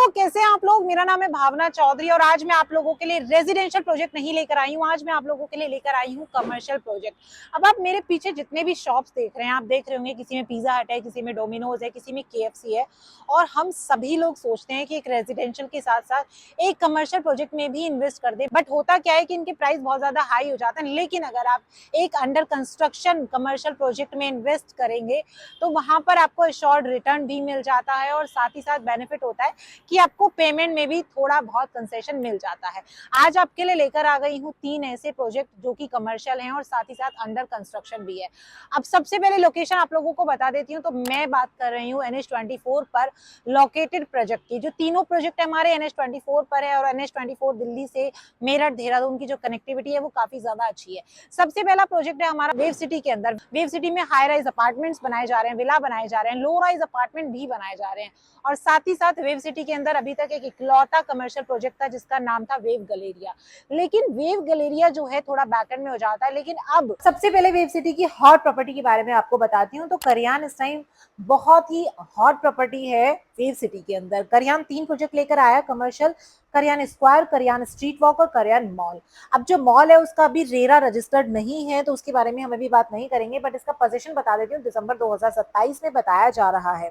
Hello, कैसे हैं आप लोग। मेरा नाम है भावना चौधरी और आज मैं आप लोगों के लिए रेजिडेंशियल प्रोजेक्ट नहीं लेकर आई हूँ। आज मैं आप लोगों के लिए लेकर आई हूँ कमर्शियल प्रोजेक्ट। अब आप मेरे पीछे जितने भी शॉप्स देख रहे हैं, आप देख रहे होंगे किसी में पिज्जा हट है, किसी में डोमिनोज है, किसी में केएफसी है। और हम सभी लोग सोचते हैं कि एक रेजिडेंशियल के साथ साथ एक कमर्शियल प्रोजेक्ट में भी इन्वेस्ट कर दे, बट होता क्या है कि इनके प्राइस बहुत ज्यादा हाई हो जाते हैं। लेकिन अगर आप एक अंडर कंस्ट्रक्शन कमर्शियल प्रोजेक्ट में इन्वेस्ट करेंगे तो वहां पर आपको एश्योर्ड रिटर्न भी मिल जाता है और साथ ही साथ बेनिफिट होता है कि आपको पेमेंट में भी थोड़ा बहुत कंसेशन मिल जाता है। आज आपके लिए लेकर आ गई हूँ 3 ऐसे प्रोजेक्ट जो कि कमर्शियल हैं और साथ ही साथ अंडर कंस्ट्रक्शन भी है। अब सबसे पहले लोकेशन आप लोगों को बता देती हूँ। तो मैं बात कर रही हूँ NH24 पर लोकेटेड प्रोजेक्ट की। जो तीनों प्रोजेक्ट हमारे NH24 पर है और NH24 दिल्ली से मेरठ देहरादून की जो कनेक्टिविटी है वो काफी ज्यादा अच्छी है। सबसे पहला प्रोजेक्ट है हमारा वेव सिटी के अंदर। वेव सिटी में हाई राइज अपार्टमेंट्स बनाए जा रहे हैं, विला बनाए जा रहे हैं, लो राइज अपार्टमेंट भी बनाए जा रहे हैं। और साथ ही साथ वेव सिटी के अंदर अभी तक एक इकलौता कमर्शियल प्रोजेक्ट था जिसका नाम था वेव गलेरिया। लेकिन वेव गलेरिया जो है थोड़ा बैकएंड में हो जाता है। लेकिन अब सबसे पहले वेव सिटी की हॉट प्रॉपर्टी के बारे में आपको बताती हूँ। तो करियान इस टाइम बहुत ही हॉट प्रॉपर्टी है वेव सिटी के अंदर। करियान 3 प्रोजेक्ट लेकर आया commercial, Korean square, Korean street walk और करियान मॉल। अब जो मॉल है उसका अभी रेरा रजिस्टर्ड नहीं है तो उसके बारे में हम अभी बात नहीं करेंगे, बट इसका पोजीशन बता देती हूँ। दिसंबर 2027 में बताया जा रहा है।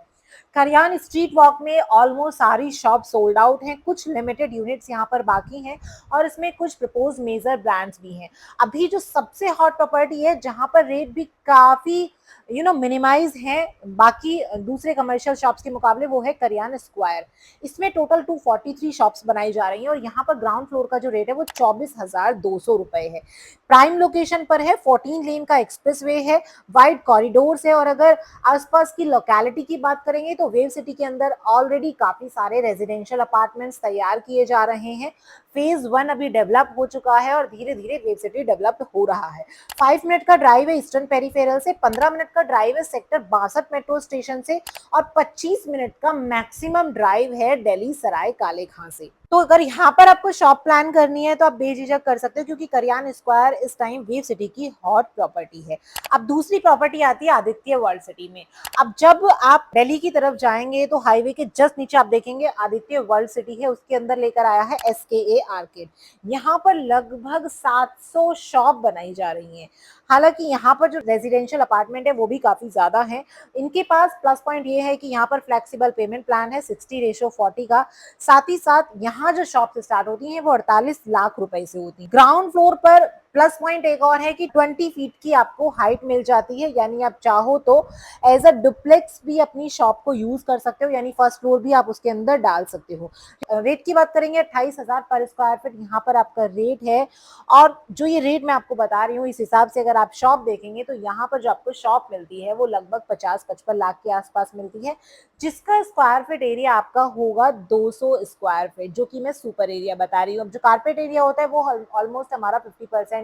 करियान स्ट्रीट वॉक में ऑलमोस्ट सारी शॉप सोल्ड आउट हैं, कुछ लिमिटेड यूनिट्स यहाँ पर बाकी हैं और इसमें कुछ प्रपोज मेजर ब्रांड्स भी हैं। अभी जो सबसे हॉट प्रॉपर्टी है जहाँ पर रेट भी काफी मिनिमाइज है बाकी दूसरे कमर्शियल शॉप्स के मुकाबले, वो है करियान स्क्वायर। इसमें टोटल 243 शॉप्स बनाई जा रही हैं और यहाँ पर ग्राउंड फ्लोर का जो रेट है वो 24,200 रुपए है। प्राइम लोकेशन पर है, 14 लेन का एक्सप्रेसवे है, वाइड कॉरिडोर्स है। और अगर आसपास की लोकेलिटी की बात करेंगे तो वेव सिटी के अंदर ऑलरेडी काफी सारे रेजिडेंशियल अपार्टमेंट्स तैयार किए जा रहे हैं। फेज 1 अभी डेवलप हो चुका है और धीरे धीरे वेव सिटी डेवलप हो रहा है। 5 मिनट का ड्राइव है ईस्टर्न पेरिफेरल से, 15 मिनट का ड्राइव है सेक्टर 62 मेट्रो स्टेशन से और 25 मिनट का मैक्सिमम ड्राइव है दिल्ली सराय काले खां से। तो अगर यहाँ पर आपको शॉप प्लान करनी है तो आप बेझिझक कर सकते हो क्योंकि करियान स्क्वायर इस टाइम वेव सिटी की हॉट प्रॉपर्टी है। अब दूसरी प्रॉपर्टी आती है आदित्य वर्ल्ड सिटी में। अब जब आप दिल्ली की तरफ जाएंगे तो हाईवे के जस्ट नीचे आप देखेंगे आदित्य वर्ल्ड सिटी है, उसके अंदर लेकर आया है SKA आर्केड। यहाँ पर लगभग 700 शॉप बनाई जा रही हैं। हालांकि यहाँ पर जो रेजिडेंशियल अपार्टमेंट है वो भी काफी ज्यादा है। इनके पास प्लस पॉइंट ये है कि यहाँ पर फ्लेक्सिबल पेमेंट प्लान है 60:40 का। साथ ही साथ यहाँ जो शॉप स्टार्ट होती हैं वो 48 लाख रुपए से होती है। ग्राउंड फ्लोर पर प्लस पॉइंट एक और है कि 20 फीट की आपको हाइट मिल जाती है, यानी आप चाहो तो एज अ डुप्लेक्स भी अपनी शॉप को यूज कर सकते हो, यानी फर्स्ट फ्लोर भी आप उसके अंदर डाल सकते हो। रेट की बात करेंगे 28,000 पर स्क्वायर फीट यहाँ पर आपका रेट है। और जो ये रेट मैं आपको बता रही हूँ इस हिसाब से अगर आप शॉप देखेंगे तो यहाँ पर जो आपको शॉप मिलती है वो लगभग 50-55 लाख के आसपास मिलती है, जिसका स्क्वायर फीट एरिया आपका होगा 200 स्क्वायर फीट, जो कि मैं सुपर एरिया बता रही हूँ। अब जो कारपेट एरिया होता है वो ऑलमोस्ट हमारा 50%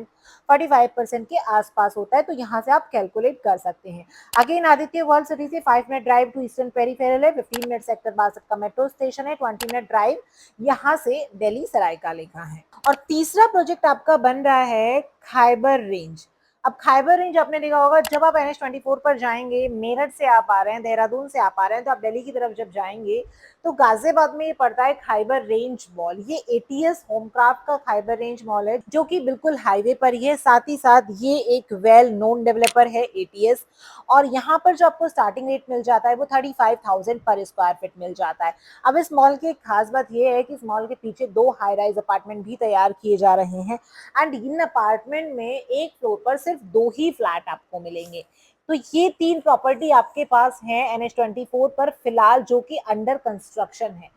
45% के आसपास होता है, तो यहाँ से आप कैलकुलेट कर सकते हैं। अगेन आदित्य वर्ल्ड सिटी से 5 minute drive to eastern peripheral है, 15 मिनट सेक्टर 62 का मेट्रो स्टेशन है, 20 मिनट ड्राइव यहाँ से दिल्ली सराय काले खां है। और तीसरा प्रोजेक्ट आपका बन रहा है खाइबर रेंज। अब खाइबर रेंज आपने देखा होगा, जब आप NH24 पर जाएंगे, मेरठ से आप आ रहे हैं, देहरादून से आप आ रहे हैं, तो आप दिल्ली की तरफ जब जाएंगे तो गाजियाबाद में ये पड़ता है खाइबर रेंज मॉल। ये ATS होमक्राफ्ट का खाइबर रेंज मॉल है जो कि बिल्कुल हाईवे पर ही है। साथ ही साथ ये एक वेल नोन डेवलपर है ATS। और यहाँ पर जो आपको स्टार्टिंग रेट मिल जाता है वो 35,000 पर स्क्वायर फीट मिल जाता है। अब इस मॉल की खास बात यह है कि इस मॉल के पीछे 2 हाई राइज अपार्टमेंट भी तैयार किए जा रहे हैं एंड इन अपार्टमेंट में एक फ्लोर पर सिर्फ 2 ही फ्लैट आपको मिलेंगे। तो ये 3 प्रॉपर्टी आपके पास है NH24 पर फिलहाल जो कि अंडर कंस्ट्रक्शन है।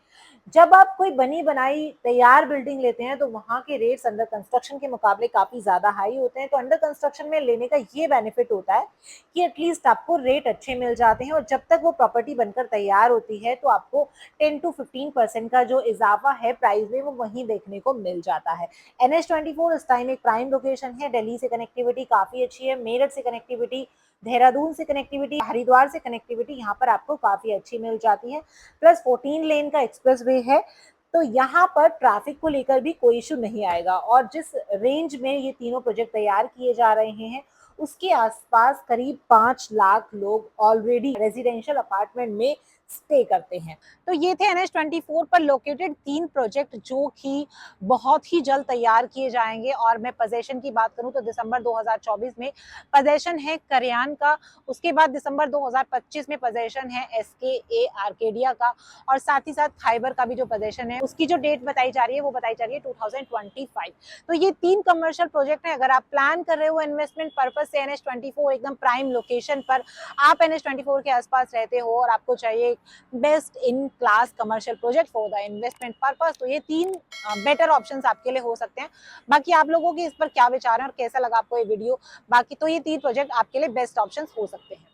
जब आप कोई बनी बनाई तैयार बिल्डिंग लेते हैं तो वहां के रेट्स अंडर कंस्ट्रक्शन के मुकाबले काफी ज्यादा हाई होते हैं। तो अंडर कंस्ट्रक्शन में लेने का ये बेनिफिट होता है कि एटलीस्ट आपको रेट अच्छे मिल जाते हैं और जब तक वो प्रॉपर्टी बनकर तैयार होती है तो आपको 10 to 15% का जो इजाफा है प्राइस में वो वहीं देखने को मिल जाता है। NH24 इस टाइम एक प्राइम लोकेशन है, दिल्ली से कनेक्टिविटी काफी अच्छी है, मेरठ से कनेक्टिविटी, देहरादून से कनेक्टिविटी, हरिद्वार से कनेक्टिविटी यहाँ पर आपको काफी अच्छी मिल जाती है। प्लस 14 लेन का एक्सप्रेसवे है, तो यहाँ पर ट्रैफिक को लेकर भी कोई इशू नहीं आएगा। और जिस रेंज में ये तीनों प्रोजेक्ट तैयार किए जा रहे हैं उसके आसपास करीब 5 लाख लोग ऑलरेडी रेजिडेंशियल अपार्टमेंट में स्टे करते हैं। तो ये थे NH24 पर लोकेटेड 3 प्रोजेक्ट जो कि बहुत ही जल्द तैयार किए जाएंगे। और मैं पोजेशन की बात करूं तो दिसंबर 2024 में पोजेशन है करयान का, उसके बाद दिसंबर 2025 में पोजेशन है SKA आर्केडिया का, और साथ ही साथ खाइबर का भी जो पोजेशन है उसकी जो डेट बताई जा रही है वो बताई जा रही है 2025। तो ये 3 कमर्शियल प्रोजेक्ट है। अगर आप प्लान कर रहे हो इन्वेस्टमेंट पर्पज से NH24 एकदम प्राइम लोकेशन पर, आप NH24 के आसपास रहते हो और आपको चाहिए best in class commercial project for the investment purpose, तो ये 3 बेटर ऑप्शंस आपके लिए हो सकते हैं। बाकी आप लोगों के इस पर क्या विचार है और कैसा लगा आपको ये वीडियो, बाकी तो ये 3 प्रोजेक्ट आपके लिए बेस्ट ऑप्शंस हो सकते हैं।